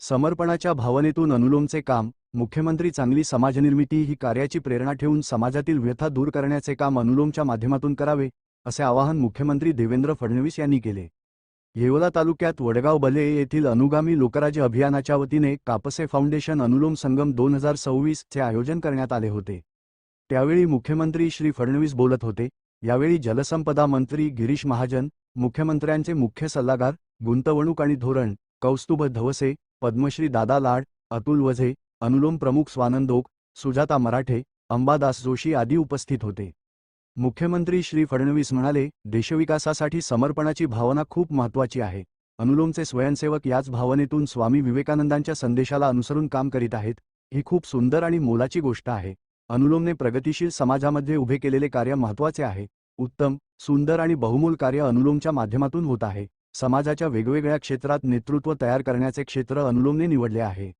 समर्पणाच्या भावनेतून अनुलोमचे काम. मुख्यमंत्री चांगली समाजनिर्मिती ही कार्याची प्रेरणा ठेवून समाजातील व्यथा दूर करण्याचे काम अनुलोमच्या माध्यमातून करावे, असे आवाहन मुख्यमंत्री देवेंद्र फडणवीस यांनी केले. येवला तालुक्यात वडगाव बले येथील अनुगामी लोकराज्य अभियानाच्या वतीने कापसे फाउंडेशन अनुलोम संगम 2026 चे आयोजन करण्यात आले होते. त्यावेळी मुख्यमंत्री श्री फडणवीस बोलत होते. यावेळी जलसंपदा मंत्री गिरीश महाजन, मुख्यमंत्र्यांचे मुख्य सल्लागार, गुंतवणूक आणि धोरण कौस्तुभ धवसे, पद्मश्री दादा लाड, अतुल वझे, अनुलोम प्रमुख स्वानंद ओक, सुजाता मराठे, अंबादास जोशी आदी उपस्थित होते. मुख्यमंत्री श्री फडणवीस म्हणाले, देशविकासासाठी समर्पणाची भावना खूप महत्त्वाची आहे. अनुलोमचे स्वयंसेवक याच भावनेतून स्वामी विवेकानंदांच्या संदेशाला अनुसरून काम करीत आहेत. ही खूप सुंदर आणि मोलाची गोष्ट आहे. अनुलोमने प्रगतिशील समाजामध्ये उभे केलेले कार्य महत्त्वाचे आहे. उत्तम, सुंदर आणि बहुमोल कार्य अनुलोमच्या माध्यमातून होत आहे. समाजाच्या वेगवेगळ्या क्षेत्रात नेतृत्व तयार करण्याचे क्षेत्र अनुलोमने निवडले आहे.